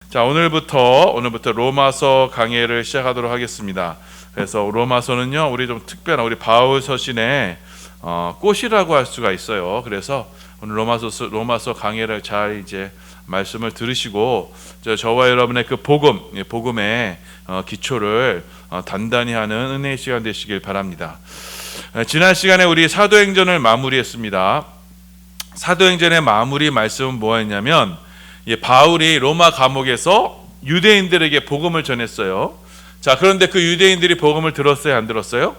자, 오늘부터 로마서 강해를 시작하도록 하겠습니다. 그래서 로마서는요, 우리 좀 특별한 우리 바울 서신의 꽃이라고 할 수가 있어요. 그래서 오늘 로마서 강해를 잘 이제 말씀을 들으시고 저와 여러분의 그 복음의 기초를 단단히 하는 은혜의 시간 되시길 바랍니다. 지난 시간에 우리 사도행전을 마무리했습니다. 사도행전의 마무리 말씀은 뭐였냐면, 바울이 로마 감옥에서 유대인들에게 복음을 전했어요. 자, 그런데 그 유대인들이 복음을 들었어요, 안 들었어요?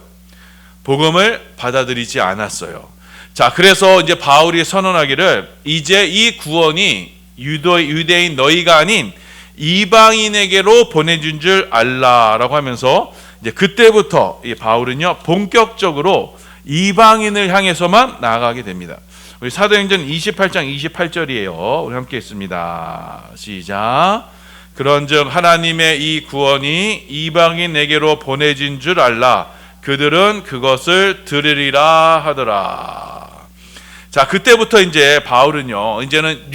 복음을 받아들이지 않았어요. 자, 그래서 이제 바울이 선언하기를, 이제 이 구원이 유대인 너희가 아닌 이방인에게로 보내준 줄 알라라고 하면서, 이제 그때부터 이 바울은요 본격적으로 이방인을 향해서만 나아가게 됩니다. 우리 사도행전 28장 28절이에요. 우리 함께 읽습니다. 시작. 그런즉 하나님의 이 구원이 이방인에게로 보내진 줄 알라. 그들은 그것을 들으리라 하더라. 자, 그때부터 이제 바울은요, 이제는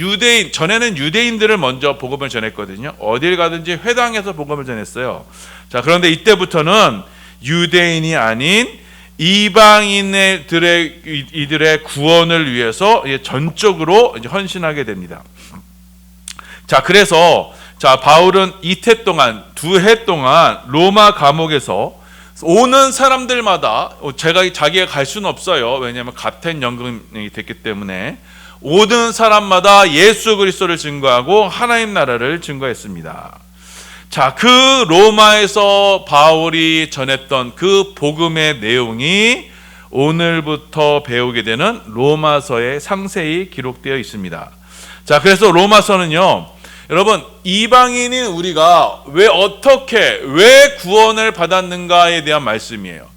전에는 유대인들을 먼저 복음을 전했거든요. 어딜 가든지 회당에서 복음을 전했어요. 자, 그런데 이때부터는 유대인이 아닌 이방인들의 구원을 위해서 전적으로 이제 헌신하게 됩니다. 자, 그래서 바울은 두 해 동안 로마 감옥에서 오는 사람들마다 자기가 갈 수는 없어요. 왜냐하면 갑텐 연금이 됐기 때문에 오는 사람마다 예수 그리스도를 증거하고 하나님 나라를 증거했습니다. 자, 그 로마에서 바울이 전했던 그 복음의 내용이 오늘부터 배우게 되는 로마서에 상세히 기록되어 있습니다. 자, 그래서 로마서는요, 여러분, 이방인인 우리가 왜 구원을 받았는가에 대한 말씀이에요.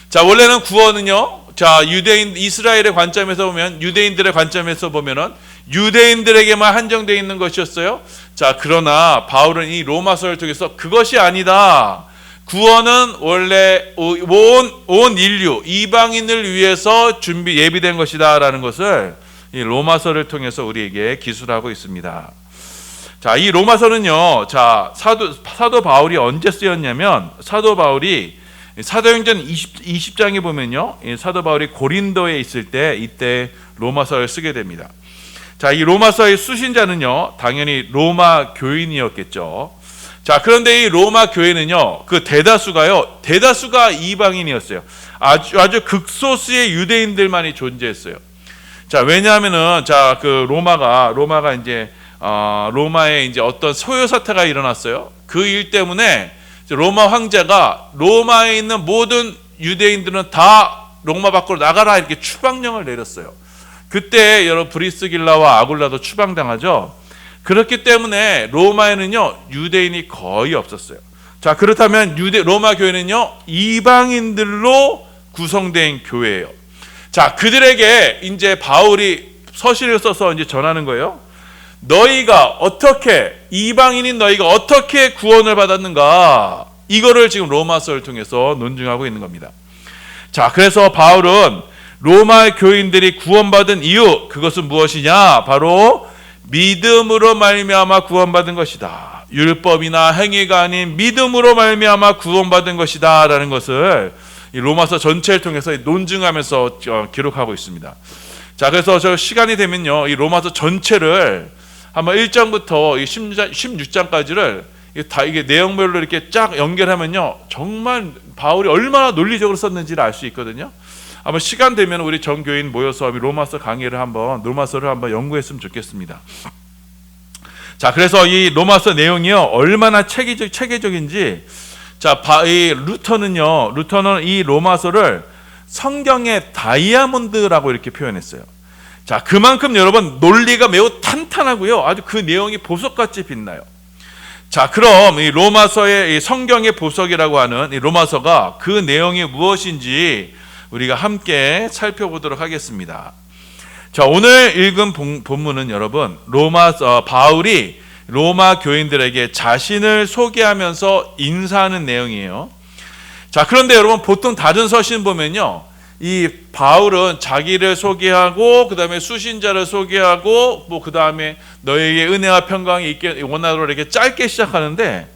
자, 원래는 구원은요, 이스라엘의 관점에서 보면, 유대인들의 관점에서 보면은 유대인들에게만 한정되어 있는 것이었어요. 자, 그러나 바울은 이 로마서를 통해서 그것이 아니다. 구원은 원래 온 인류, 이방인을 위해서 예비된 것이다라는 것을 이 로마서를 통해서 우리에게 기술하고 있습니다. 자, 이 로마서는요, 사도 바울이 언제 쓰였냐면, 사도 바울이 사도행전 20장에 보면요, 사도 바울이 고린도에 있을 때 이때 로마서를 쓰게 됩니다. 자, 이 로마서의 수신자는요, 당연히 로마 교인이었겠죠. 자, 그런데 이 로마 교회는요, 그 대다수가 이방인이었어요. 아주 극소수의 유대인들만이 존재했어요. 자, 왜냐하면은, 로마가 이제, 로마에 이제 어떤 소요 사태가 일어났어요. 그 일 때문에 로마 황제가 로마에 있는 모든 유대인들은 다 로마 밖으로 나가라 이렇게 추방령을 내렸어요. 그때 여러분 브리스길라와 아굴라도 추방당하죠. 그렇기 때문에 로마에는요 유대인이 거의 없었어요. 자, 그렇다면 로마 교회는요 이방인들로 구성된 교회예요. 자, 그들에게 이제 바울이 서신을 써서 이제 전하는 거예요. 이방인인 너희가 어떻게 구원을 받았는가, 이거를 지금 로마서를 통해서 논증하고 있는 겁니다. 자, 그래서 바울은 로마 교인들이 구원받은 이유, 그것은 무엇이냐? 바로 믿음으로 말미암아 구원받은 것이다. 율법이나 행위가 아닌 믿음으로 말미암아 구원받은 것이다 라는 것을 이 로마서 전체를 통해서 논증하면서 기록하고 있습니다. 자, 그래서 시간이 되면요, 이 로마서 전체를 한번 1장부터 16장까지를 이게 내용별로 이렇게 쫙 연결하면요, 정말 바울이 얼마나 논리적으로 썼는지를 알 수 있거든요. 한번 시간 되면 우리 전교인 모여서 로마서를 한번 연구했으면 좋겠습니다. 자, 그래서 이 로마서 내용이요 얼마나 체계적인지, 루터는 이 로마서를 성경의 다이아몬드라고 이렇게 표현했어요. 자, 그만큼 여러분 논리가 매우 탄탄하고요, 아주 그 내용이 보석같이 빛나요. 자, 그럼 이 로마서의 이 성경의 보석이라고 하는 이 로마서가 그 내용이 무엇인지 우리가 함께 살펴보도록 하겠습니다. 자, 오늘 읽은 본문은 여러분 바울이 로마 교인들에게 자신을 소개하면서 인사하는 내용이에요. 자, 그런데 여러분 보통 다른 서신 보면요, 이 바울은 자기를 소개하고 그다음에 수신자를 소개하고 뭐 그다음에 너에게 은혜와 평강이 있게 원하노라 이렇게 짧게 시작하는데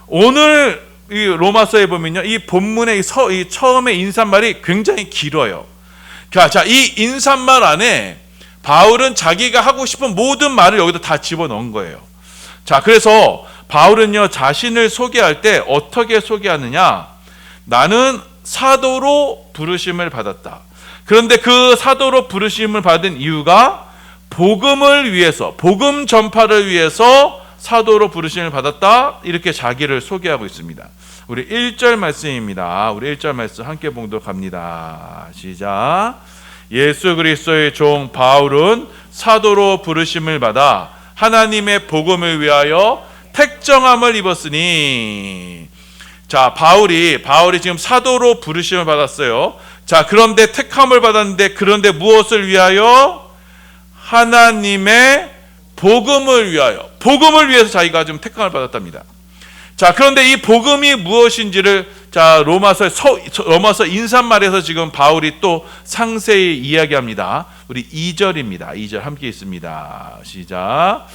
오늘 이 로마서에 보면요 이 본문의 이 처음에 인사말이 굉장히 길어요. 자, 이 인사말 안에 바울은 자기가 하고 싶은 모든 말을 여기다 다 집어넣은 거예요. 자, 그래서 바울은요 자신을 소개할 때 어떻게 소개하느냐? 나는 사도로 부르심을 받았다. 그런데 그 사도로 부르심을 받은 이유가 복음을 위해서, 복음 전파를 위해서 사도로 부르심을 받았다. 이렇게 자기를 소개하고 있습니다. 우리 1절 말씀입니다. 우리 1절 말씀 함께 봉독합니다. 시작. 예수 그리스도의 종 바울은 사도로 부르심을 받아 하나님의 복음을 위하여 택정함을 입었으니. 자, 바울이 지금 사도로 부르심을 받았어요. 자, 그런데 택함을 받았는데 그런데 무엇을 위하여? 하나님의 복음을 위하여. 복음을 위해서 자기가 지금 택함을 받았답니다. 자, 그런데 이 복음이 무엇인지를 자, 로마서 인사말에서 지금 바울이 또 상세히 이야기합니다. 우리 2절입니다. 2절 함께 있습니다. 시작.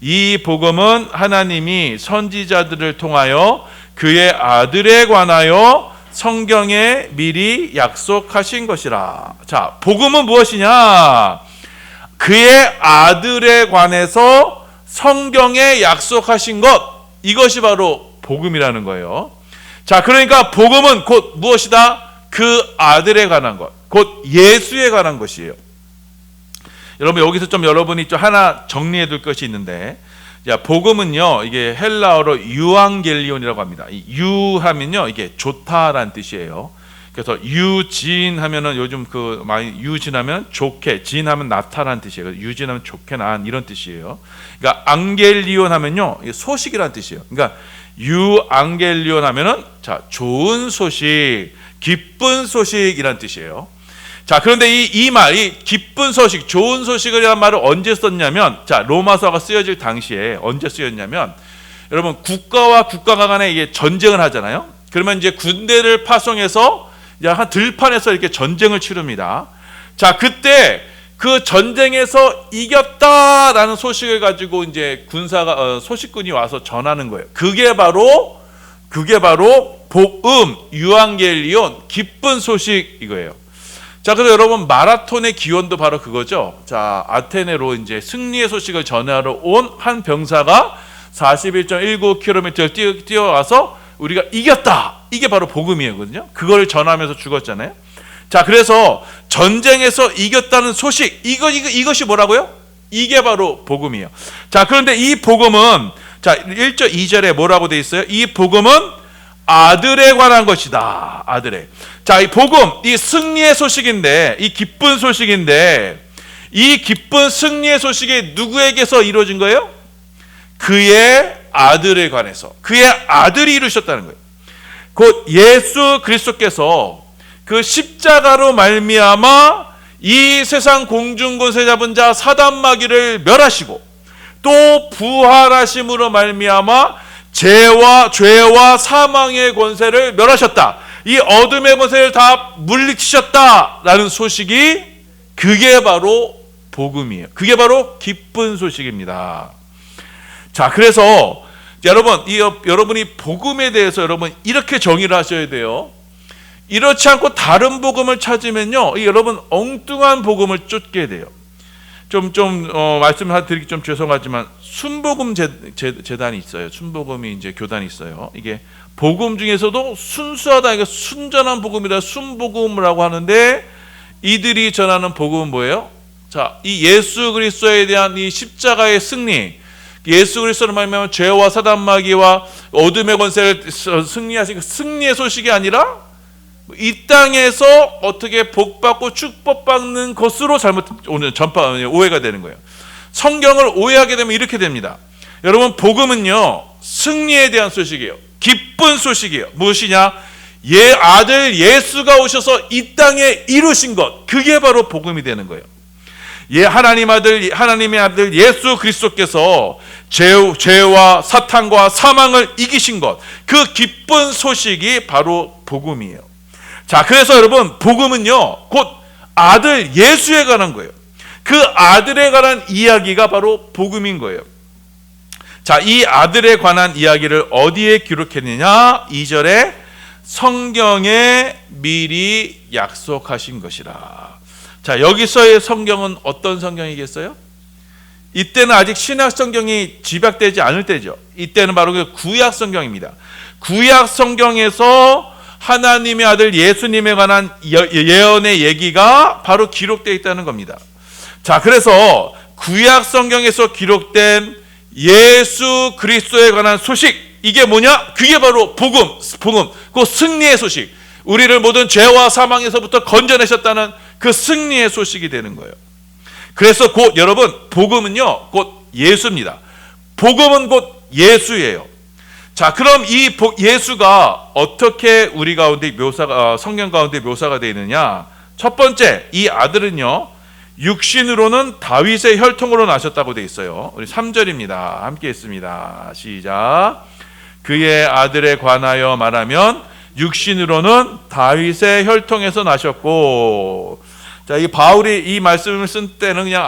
이 복음은 하나님이 선지자들을 통하여 그의 아들에 관하여 성경에 미리 약속하신 것이라. 자, 복음은 무엇이냐? 그의 아들에 관해서 성경에 약속하신 것, 이것이 바로 복음이라는 거예요. 자, 그러니까 복음은 곧 무엇이다? 그 아들에 관한 것, 곧 예수에 관한 것이에요. 여러분 여기서 좀 여러분이 좀 하나 정리해 둘 것이 있는데, 자, 복음은요 이게 헬라어로 유앙겔리온이라고 합니다. 이 유하면요 이게 좋다라는 뜻이에요. 그래서 유진하면은 요즘 그 많이 유진하면 좋게, 진하면 나타라는 뜻이에요. 유진하면 좋게 난 이런 뜻이에요. 그러니까 앙겔리온 하면요 소식이라는 뜻이에요. 그러니까 유앙겔리온 하면은 자 좋은 소식, 기쁜 소식이라는 뜻이에요. 자, 그런데 이 말이 기쁜 소식, 좋은 소식이라는 말을 언제 썼냐면, 자, 로마서가 쓰여질 당시에 언제 쓰였냐면, 여러분 국가와 국가가 간에 이게 전쟁을 하잖아요. 그러면 이제 군대를 파송해서 이제 한 들판에서 이렇게 전쟁을 치릅니다. 자, 그때 그 전쟁에서 이겼다라는 소식을 가지고 이제 군사가 소식군이 와서 전하는 거예요. 그게 바로 복음, 유앙겔리온, 기쁜 소식 이거예요. 자, 그래서 여러분 마라톤의 기원도 바로 그거죠. 자, 아테네로 이제 승리의 소식을 전하러 온 한 병사가 41.19km를 뛰어와서 우리가 이겼다. 이게 바로 복음이거든요. 그걸 전하면서 죽었잖아요. 자, 그래서 전쟁에서 이겼다는 소식, 이것이 뭐라고요? 이게 바로 복음이에요. 자, 그런데 이 복음은 자 1절 2절에 뭐라고 돼 있어요? 이 복음은 아들에 관한 것이다. 아들에. 자, 이 복음, 이 승리의 소식인데, 이 기쁜 소식인데, 이 기쁜 승리의 소식이 누구에게서 이루어진 거예요? 그의 아들에 관해서, 그의 아들이 이루셨다는 거예요. 곧 예수 그리스도께서 그 십자가로 말미암아 이 세상 공중권세 잡은 자 사단 마귀를 멸하시고, 또 부활하심으로 말미암아 죄와 사망의 권세를 멸하셨다. 이 어둠의 권세를 다 물리치셨다라는 소식이 그게 바로 복음이에요. 그게 바로 기쁜 소식입니다. 자, 그래서 여러분이 복음에 대해서 여러분 이렇게 정의를 하셔야 돼요. 이렇지 않고 다른 복음을 찾으면요, 여러분 엉뚱한 복음을 쫓게 돼요. 말씀을 드리기 좀 죄송하지만 순복음 재단이 있어요. 순복음이 이제 교단이 있어요. 이게 복음 중에서도 순수하다, 이게 순전한 복음이라 순복음이라고 하는데, 이들이 전하는 복음은 뭐예요? 자, 이 예수 그리스도에 대한 이 십자가의 승리, 예수 그리스도를 말하면 죄와 사단 마귀와 어둠의 권세를 승리하신 그 승리의 소식이 아니라 이 땅에서 어떻게 복받고 축복받는 것으로 오늘 오해가 되는 거예요. 성경을 오해하게 되면 이렇게 됩니다. 여러분 복음은요 승리에 대한 소식이에요. 기쁜 소식이에요. 무엇이냐? 아들 예수가 오셔서 이 땅에 이루신 것, 그게 바로 복음이 되는 거예요. 하나님의 아들 예수 그리스도께서 죄와 사탄과 사망을 이기신 것, 그 기쁜 소식이 바로 복음이에요. 자, 그래서 여러분, 복음은요, 곧 아들 예수에 관한 거예요. 그 아들에 관한 이야기가 바로 복음인 거예요. 자, 이 아들에 관한 이야기를 어디에 기록했느냐? 2절에 성경에 미리 약속하신 것이라. 자, 여기서의 성경은 어떤 성경이겠어요? 이때는 아직 신약 성경이 집약되지 않을 때죠. 이때는 바로 그 구약 성경입니다. 구약 성경에서 하나님의 아들 예수님에 관한 예언의 얘기가 바로 기록되어 있다는 겁니다. 자, 그래서 구약 성경에서 기록된 예수 그리스도에 관한 소식, 이게 뭐냐? 그게 바로 복음, 그 승리의 소식. 우리를 모든 죄와 사망에서부터 건져내셨다는 그 승리의 소식이 되는 거예요. 그래서 곧 여러분, 복음은요, 곧 예수입니다. 복음은 곧 예수예요. 자, 그럼 이 예수가 어떻게 우리 가운데 성경 가운데 묘사가 되어 있느냐? 첫 번째, 이 아들은요, 육신으로는 다윗의 혈통으로 나셨다고 되어 있어요. 우리 3절입니다. 함께 읽습니다. 시작. 그의 아들에 관하여 말하면 육신으로는 다윗의 혈통에서 나셨고. 자, 이 바울이 이 말씀을 쓴 때는 그냥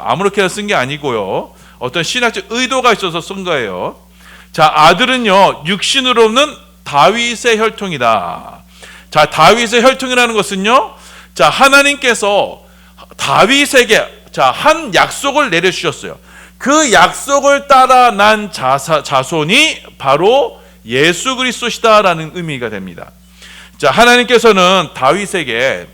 아무렇게나 쓴 게 아니고요, 어떤 신학적 의도가 있어서 쓴 거예요. 자, 아들은요, 육신으로는 다윗의 혈통이다. 자, 다윗의 혈통이라는 것은요, 자, 하나님께서 다윗에게 한 약속을 내려주셨어요. 그 약속을 따라 난 자손이 바로 예수 그리스도시다라는 의미가 됩니다. 자, 하나님께서는 다윗에게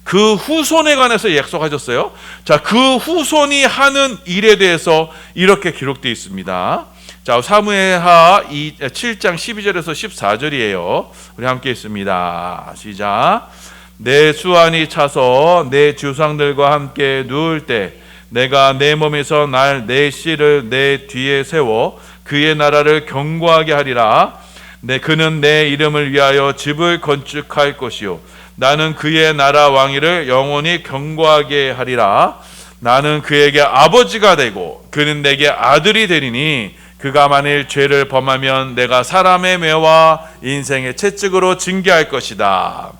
그 후손에 관해서 약속하셨어요. 자, 그 후손이 하는 일에 대해서 이렇게 기록되어 있습니다. 자, 사무엘하 7장 12절에서 14절이에요. 우리 함께 읽습니다. 시작. 내 수완이 차서 내 조상들과 함께 누울 때 내가 내 몸에서 날 내 씨를 내 뒤에 세워 그의 나라를 견고하게 하리라. 그는 내 이름을 위하여 집을 건축할 것이요 나는 그의 나라 왕위를 영원히 견고하게 하리라. 나는 그에게 아버지가 되고 그는 내게 아들이 되리니 그가 만일 죄를 범하면 내가 사람의 매와 인생의 채찍으로 징계할 것이다.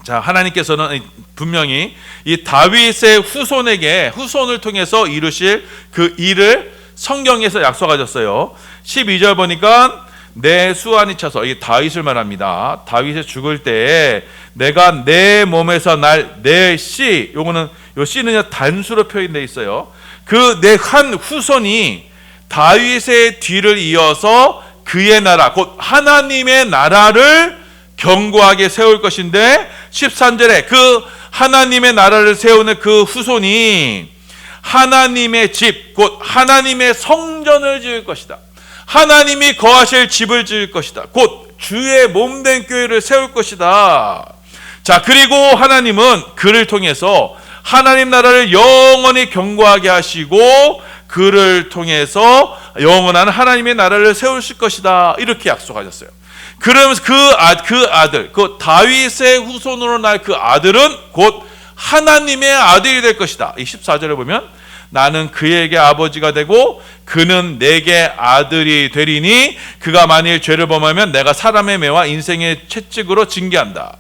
자, 하나님께서는 분명히 이 다윗의 후손을 통해서 이루실 그 일을 성경에서 약속하셨어요. 12절 보니까 내 수완이 차서, 이 다윗을 말합니다. 다윗이 죽을 때 내가 내 몸에서 내 씨, 요거는 요 씨는 단수로 표현되어 있어요. 그 내 한 후손이 다윗의 뒤를 이어서 그의 나라, 곧 하나님의 나라를 견고하게 세울 것인데, 13절에 그 하나님의 나라를 세우는 그 후손이 하나님의 집, 곧 하나님의 성전을 지을 것이다. 하나님이 거하실 집을 지을 것이다. 곧 주의 몸된 교회를 세울 것이다. 자, 그리고 하나님은 그를 통해서 하나님 나라를 영원히 견고하게 하시고 그를 통해서 영원한 하나님의 나라를 세우실 것이다. 이렇게 약속하셨어요. 그러면서 그 아들, 그 다윗의 후손으로 날 그 아들은 곧 하나님의 아들이 될 것이다. 이 14절에 보면 나는 그에게 아버지가 되고 그는 내게 아들이 되리니 그가 만일 죄를 범하면 내가 사람의 매와 인생의 채찍으로 징계한다.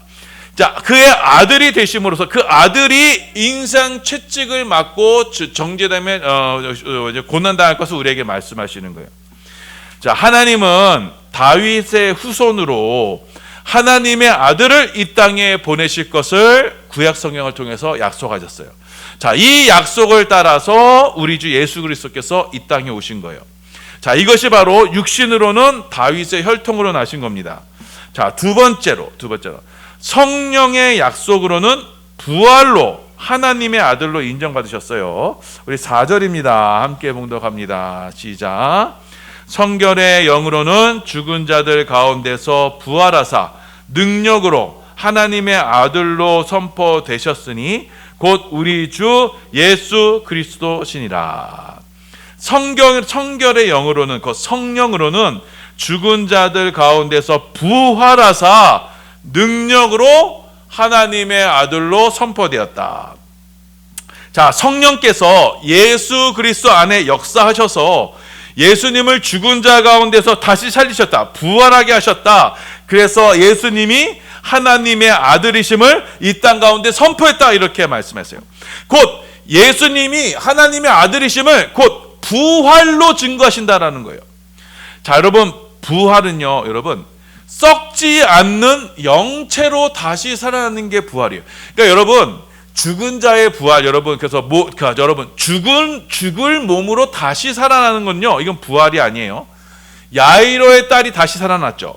자, 그의 아들이 되심으로써 그 아들이 인생 채찍을 맞고 정죄되면 고난당할 것을 우리에게 말씀하시는 거예요. 자, 하나님은 다윗의 후손으로 하나님의 아들을 이 땅에 보내실 것을 구약 성경을 통해서 약속하셨어요. 자, 이 약속을 따라서 우리 주 예수 그리스도께서 이 땅에 오신 거예요. 자, 이것이 바로 육신으로는 다윗의 혈통으로 나신 겁니다. 자, 두 번째로 성령의 약속으로는 부활로 하나님의 아들로 인정받으셨어요. 우리 4절입니다. 함께 봉독합니다. 시작. 성결의 영으로는 죽은 자들 가운데서 부활하사 능력으로 하나님의 아들로 선포되셨으니 곧 우리 주 예수 그리스도시니라. 성결의 영으로는, 그 성령으로는 죽은 자들 가운데서 부활하사 능력으로 하나님의 아들로 선포되었다. 자, 성령께서 예수 그리스도 안에 역사하셔서 예수님을 죽은 자 가운데서 다시 살리셨다. 부활하게 하셨다. 그래서 예수님이 하나님의 아들이심을 이 땅 가운데 선포했다, 이렇게 말씀했어요. 곧 예수님이 하나님의 아들이심을 곧 부활로 증거하신다라는 거예요. 자, 여러분, 부활은요, 여러분, 썩지 않는 영체로 다시 살아나는 게 부활이에요. 그러니까 여러분, 죽은 자의 부활, 여러분, 그래서 여러분, 죽을 몸으로 다시 살아나는 건요, 이건 부활이 아니에요. 야이로의 딸이 다시 살아났죠.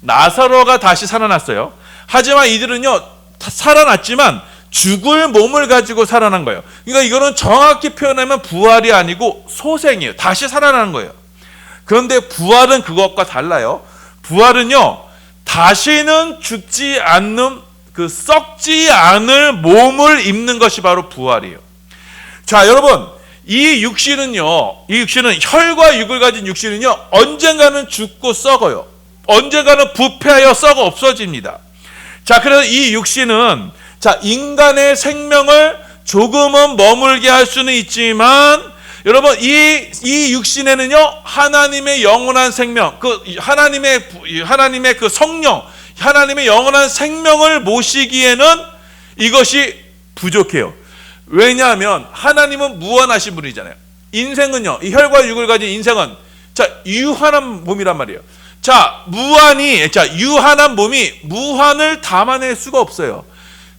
나사로가 다시 살아났어요. 하지만 이들은요, 살아났지만 죽을 몸을 가지고 살아난 거예요. 그러니까 이거는 정확히 표현하면 부활이 아니고 소생이에요. 다시 살아나는 거예요. 그런데 부활은 그것과 달라요. 부활은요, 다시는 죽지 않는 그 썩지 않을 몸을 입는 것이 바로 부활이에요. 자, 여러분, 이 육신은 혈과 육을 가진 육신은요, 언젠가는 죽고 썩어요. 언젠가는 부패하여 썩어 없어집니다. 자, 그래서 이 육신은, 자, 인간의 생명을 조금은 머물게 할 수는 있지만, 여러분, 이 육신에는요, 하나님의 영원한 생명, 하나님의 그 성령, 하나님의 영원한 생명을 모시기에는 이것이 부족해요. 왜냐하면 하나님은 무한하신 분이잖아요. 인생은요, 이 혈과 육을 가진 인생은, 자, 유한한 몸이란 말이에요. 자, 유한한 몸이 무한을 담아낼 수가 없어요.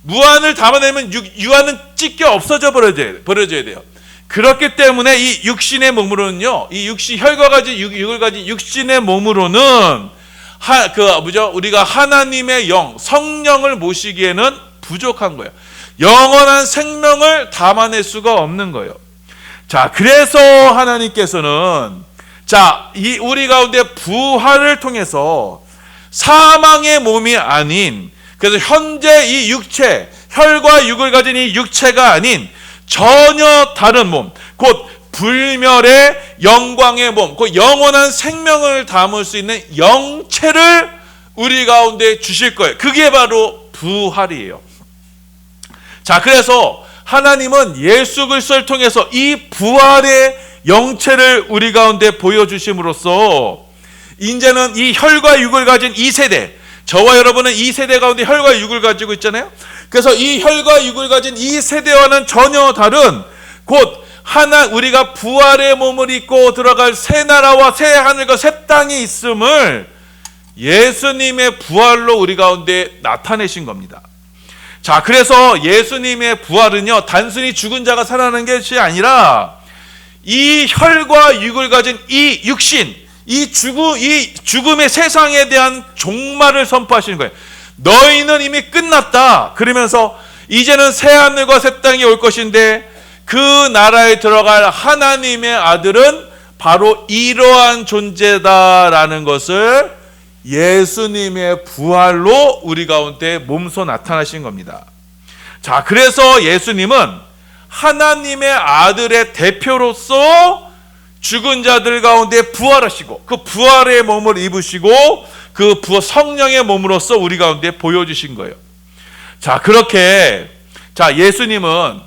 무한을 담아내면 유한은 찢겨 없어져 버려져야 돼요. 그렇기 때문에 이 육신의 몸으로는요, 이 혈과 가진 육을 가진 육신의 몸으로는 우리가 하나님의 영, 성령을 모시기에는 부족한 거예요. 영원한 생명을 담아낼 수가 없는 거예요. 자, 그래서 하나님께서는, 자, 우리 가운데 부활을 통해서 사망의 몸이 아닌, 그래서 현재 이 육체, 혈과 육을 가진 이 육체가 아닌 전혀 다른 몸, 곧 불멸의 영광의 몸, 곧 영원한 생명을 담을 수 있는 영체를 우리 가운데 주실 거예요. 그게 바로 부활이에요. 자, 그래서 하나님은 예수 그리스도를 통해서 이 부활의 영체를 우리 가운데 보여주심으로써 이제는 이 혈과 육을 가진 이 세대, 저와 여러분은 이 세대 가운데 혈과 육을 가지고 있잖아요. 그래서 이 혈과 육을 가진 이 세대와는 전혀 다른, 곧 우리가 부활의 몸을 입고 들어갈 새 나라와 새 하늘과 새 땅이 있음을 예수님의 부활로 우리 가운데 나타내신 겁니다. 자, 그래서 예수님의 부활은요, 단순히 죽은 자가 살아나는 것이 아니라 이 혈과 육을 가진 이 육신, 이 죽음의 세상에 대한 종말을 선포하시는 거예요. 너희는 이미 끝났다. 그러면서 이제는 새 하늘과 새 땅이 올 것인데 그 나라에 들어갈 하나님의 아들은 바로 이러한 존재다라는 것을 예수님의 부활로 우리 가운데 몸소 나타나신 겁니다. 자, 그래서 예수님은 하나님의 아들의 대표로서 죽은 자들 가운데 부활하시고 그 부활의 몸을 입으시고 그 성령의 몸으로서 우리 가운데 보여주신 거예요. 자, 그렇게 예수님은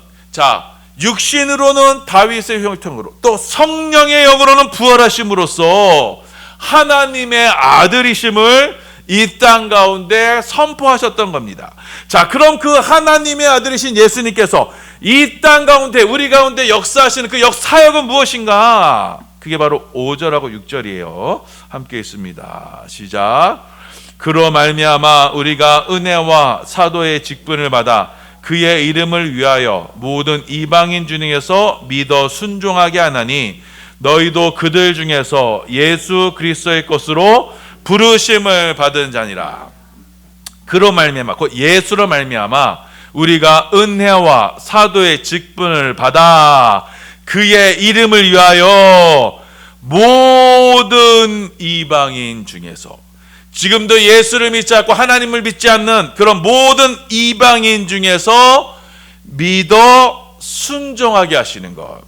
육신으로는 다윗의 혈통으로 또 성령의 영으로는 부활하심으로써 하나님의 아들이심을 이 땅 가운데 선포하셨던 겁니다. 자, 그럼 그 하나님의 아들이신 예수님께서 이 땅 가운데 우리 가운데 역사하시는 그 사역은 무엇인가? 그게 바로 5절하고 6절이에요. 함께 있습니다. 시작. 그로 말미암아 우리가 은혜와 사도의 직분을 받아 그의 이름을 위하여 모든 이방인 중에서 믿어 순종하게 하나니 너희도 그들 중에서 예수 그리스도의 것으로 부르심을 받은 자니라. 그로 말미암아, 곧 예수로 말미암아 우리가 은혜와 사도의 직분을 받아 그의 이름을 위하여 모든 이방인 중에서, 지금도 예수를 믿지 않고 하나님을 믿지 않는 그런 모든 이방인 중에서 믿어 순종하게 하시는 것.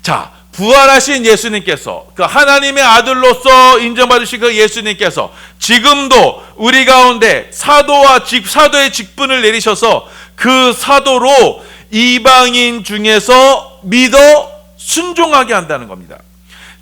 자, 부활하신 예수님께서, 그 하나님의 아들로서 인정받으신 그 예수님께서 지금도 우리 가운데 사도의 직분을 내리셔서 그 사도로 이방인 중에서 믿어 순종하게 한다는 겁니다.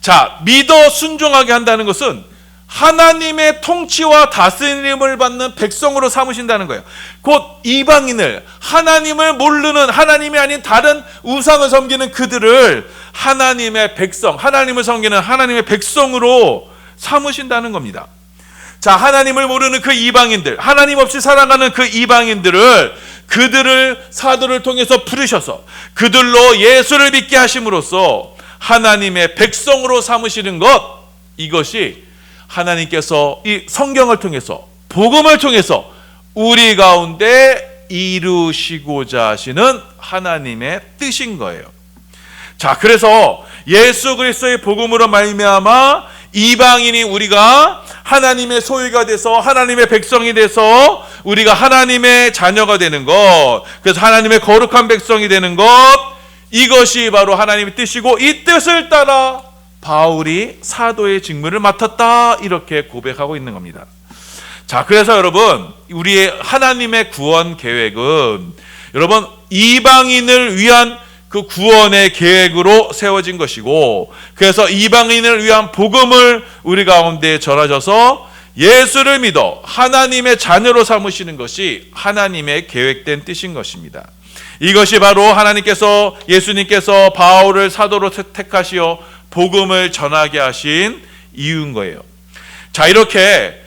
자, 믿어 순종하게 한다는 것은 하나님의 통치와 다스림을 받는 백성으로 삼으신다는 거예요. 곧 이방인을, 하나님을 모르는, 하나님이 아닌 다른 우상을 섬기는 그들을 하나님의 백성, 하나님을 섬기는 하나님의 백성으로 삼으신다는 겁니다. 자, 하나님을 모르는 그 이방인들, 하나님 없이 살아가는 그 이방인들을, 그들을 사도를 통해서 부르셔서 그들로 예수를 믿게 하심으로써 하나님의 백성으로 삼으시는 것, 이것이 하나님께서 이 성경을 통해서, 복음을 통해서 우리 가운데 이루시고자 하시는 하나님의 뜻인 거예요. 자, 그래서 예수 그리스도의 복음으로 말미암아 이방인이 우리가 하나님의 소유가 돼서 하나님의 백성이 돼서 우리가 하나님의 자녀가 되는 것, 그래서 하나님의 거룩한 백성이 되는 것, 이것이 바로 하나님의 뜻이고, 이 뜻을 따라 바울이 사도의 직무를 맡았다, 이렇게 고백하고 있는 겁니다. 자, 그래서 여러분, 우리의 하나님의 구원 계획은 여러분 이방인을 위한 그 구원의 계획으로 세워진 것이고, 그래서 이방인을 위한 복음을 우리 가운데 전하셔서 예수를 믿어 하나님의 자녀로 삼으시는 것이 하나님의 계획된 뜻인 것입니다. 이것이 바로 하나님께서, 예수님께서 바울을 사도로 택하시어 복음을 전하게 하신 이유인 거예요. 자, 이렇게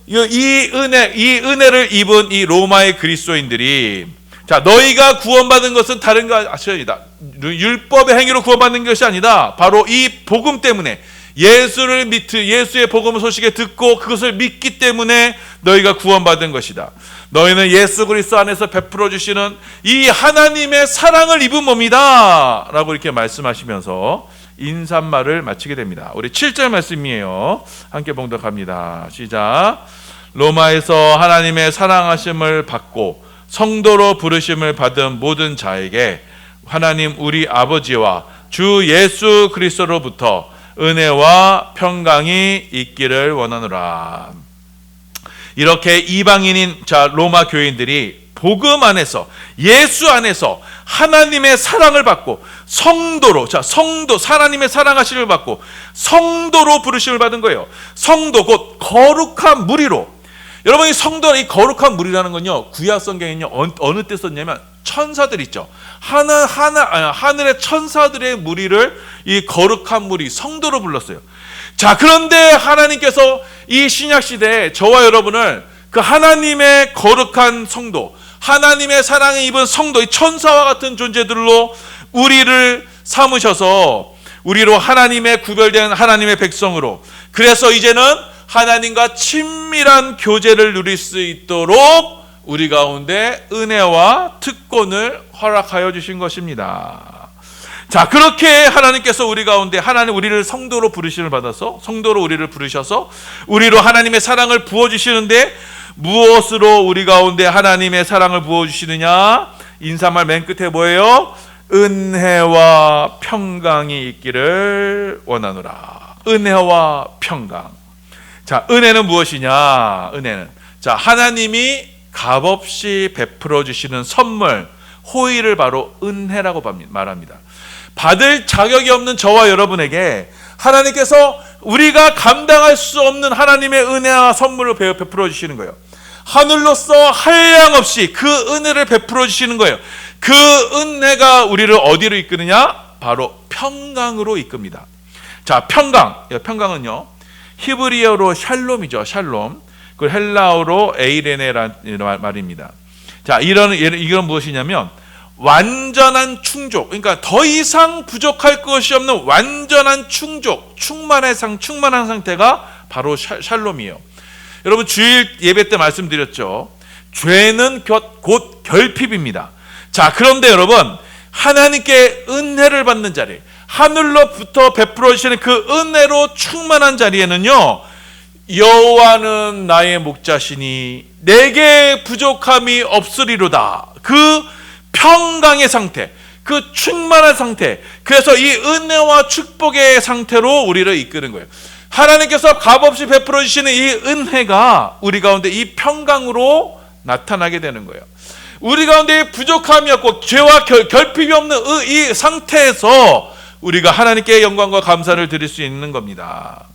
이 은혜를 입은 이 로마의 그리스도인들이, 자, 너희가 구원받은 것은 다른 거 아시다. 율법의 행위로 구원받는 것이 아니다. 바로 이 복음 때문에, 예수의 복음 소식에 듣고 그것을 믿기 때문에 너희가 구원받은 것이다. 너희는 예수 그리스도 안에서 베풀어 주시는 이 하나님의 사랑을 입은 몸이다, 라고 이렇게 말씀하시면서 인사말을 마치게 됩니다. 우리 7절 말씀이에요. 함께 봉독합니다. 시작. 로마에서 하나님의 사랑하심을 받고 성도로 부르심을 받은 모든 자에게 하나님 우리 아버지와 주 예수 그리스도로부터 은혜와 평강이 있기를 원하노라. 이렇게 이방인인 로마 교인들이 복음 안에서, 예수 안에서 하나님의 사랑을 받고 성도로, 하나님의 사랑하심을 받고 성도로 부르심을 받은 거예요. 성도, 곧 거룩한 무리로. 여러분, 이 성도, 이 거룩한 무리라는 건요, 구약 성경에는요, 어느 때 썼냐면 천사들 있죠. 하늘의 천사들의 무리를 이 거룩한 무리, 성도로 불렀어요. 자, 그런데 하나님께서 이 신약 시대에 저와 여러분을 그 하나님의 거룩한 성도, 하나님의 사랑에 입은 성도, 이 천사와 같은 존재들로 우리를 삼으셔서 우리로 하나님의 구별된 하나님의 백성으로, 그래서 이제는 하나님과 친밀한 교제를 누릴 수 있도록 우리 가운데 은혜와 특권을 허락하여 주신 것입니다. 자, 그렇게 하나님께서 우리 가운데 우리를 성도로 부르심을 받아서, 성도로 우리를 부르셔서 우리로 하나님의 사랑을 부어주시는데, 무엇으로 우리 가운데 하나님의 사랑을 부어주시느냐? 인사말 맨 끝에 뭐예요? 은혜와 평강이 있기를 원하노라. 은혜와 평강. 자, 은혜는 무엇이냐? 은혜는, 자, 하나님이 값없이 베풀어 주시는 선물, 호의를 바로 은혜라고 말합니다. 받을 자격이 없는 저와 여러분에게 하나님께서 우리가 감당할 수 없는 하나님의 은혜와 선물을 베풀어 주시는 거예요. 하늘로서 한량없이 그 은혜를 베풀어 주시는 거예요. 그 은혜가 우리를 어디로 이끄느냐? 바로 평강으로 이끕니다. 자, 평강은요, 히브리어로 샬롬이죠. 샬롬. 그 헬라어로 에이레네라는 말입니다. 자, 이건 무엇이냐면 완전한 충족, 그러니까 더 이상 부족할 것이 없는 완전한 충족, 충만한 상태가 바로 샬롬이에요. 여러분, 주일 예배 때 말씀드렸죠. 죄는 곧 결핍입니다. 자, 그런데 여러분, 하나님께 은혜를 받는 자리, 하늘로부터 베풀어 주시는 그 은혜로 충만한 자리에는요, 여호와는 나의 목자시니 내게 부족함이 없으리로다. 그 평강의 상태, 그 충만한 상태, 그래서 이 은혜와 축복의 상태로 우리를 이끄는 거예요. 하나님께서 값없이 베풀어 주시는 이 은혜가 우리 가운데 이 평강으로 나타나게 되는 거예요. 우리 가운데 부족함이 없고 죄와 결핍이 없는 이 상태에서 우리가 하나님께 영광과 감사를 드릴 수 있는 겁니다.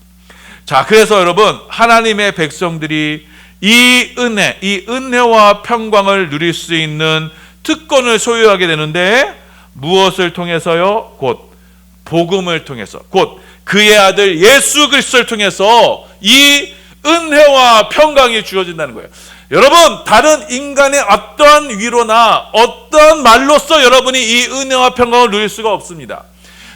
자, 그래서 여러분, 하나님의 백성들이 이 은혜, 이 은혜와 평강을 누릴 수 있는 특권을 소유하게 되는데 무엇을 통해서요? 곧 복음을 통해서, 곧 그의 아들 예수 그리스도를 통해서 이 은혜와 평강이 주어진다는 거예요. 여러분, 다른 인간의 어떠한 위로나 어떠한 말로써 여러분이 이 은혜와 평강을 누릴 수가 없습니다.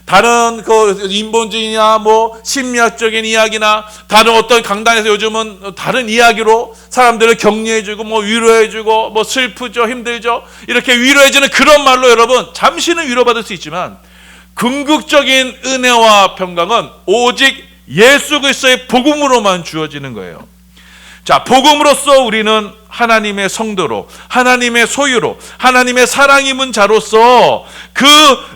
다른 그 인본주의나 뭐 심리학적인 이야기나 다른 어떤 강단에서 요즘은 다른 이야기로 사람들을 격려해주고 뭐 위로해주고 뭐 슬프죠, 힘들죠, 이렇게 위로해주는 그런 말로 여러분 잠시는 위로받을 수 있지만 궁극적인 은혜와 평강은 오직 예수 그리스도의 복음으로만 주어지는 거예요. 자, 복음으로써 우리는 하나님의 성도로, 하나님의 소유로, 하나님의 사랑 입은 자로서 그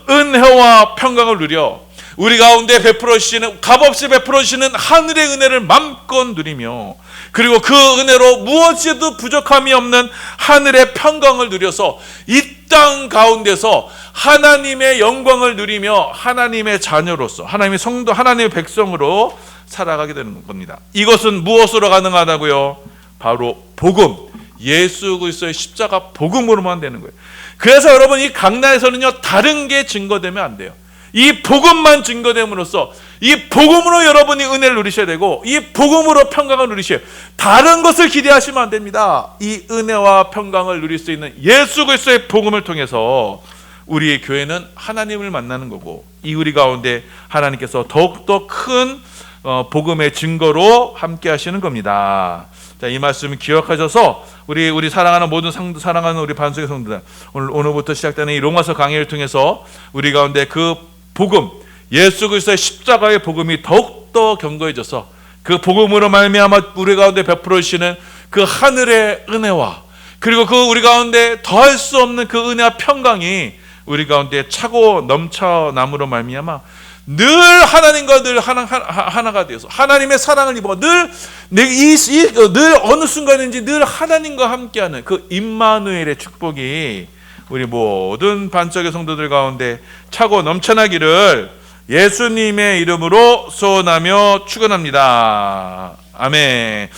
은혜와 평강을 누려 우리 가운데 베풀어 주시는, 값없이 베풀어 주시는 하늘의 은혜를 맘껏 누리며, 그리고 그 은혜로 무엇에도 부족함이 없는 하늘의 평강을 누려서 이 땅 가운데서 하나님의 영광을 누리며 하나님의 자녀로서, 하나님의 성도, 하나님의 백성으로 살아가게 되는 겁니다. 이것은 무엇으로 가능하다고요? 바로 복음, 예수 그리스도의 십자가 복음으로만 되는 거예요. 그래서 여러분, 이 강단에서는요 다른 게 증거되면 안 돼요. 이 복음만 증거됨으로써 이 복음으로 여러분이 은혜를 누리셔야 되고 이 복음으로 평강을 누리셔야 해요. 다른 것을 기대하시면 안 됩니다. 이 은혜와 평강을 누릴 수 있는 예수 그리스도의 복음을 통해서 우리의 교회는 하나님을 만나는 거고, 이 우리 가운데 하나님께서 더욱더 큰 복음의 증거로 함께 하시는 겁니다. 자, 이 말씀 기억하셔서 우리 사랑하는 모든 사랑하는 우리 반석의 성도들, 오늘부터 시작되는 이 로마서 강의를 통해서 우리 가운데 그 복음, 예수 그리스도의 십자가의 복음이 더욱더 견고해져서 그 복음으로 말미암아 우리 가운데 베풀어 주시는 그 하늘의 은혜와, 그리고 그 우리 가운데 더할 수 없는 그 은혜와 평강이 우리 가운데 차고 넘쳐남으로 말미암아 늘 하나님과 늘 하나가 되어서 하나님의 사랑을 입어 늘 어느 순간인지 늘 하나님과 함께하는 그 임마누엘의 축복이 우리 모든 반석의 성도들 가운데 차고 넘쳐나기를 예수님의 이름으로 소원하며 축원합니다. 아멘.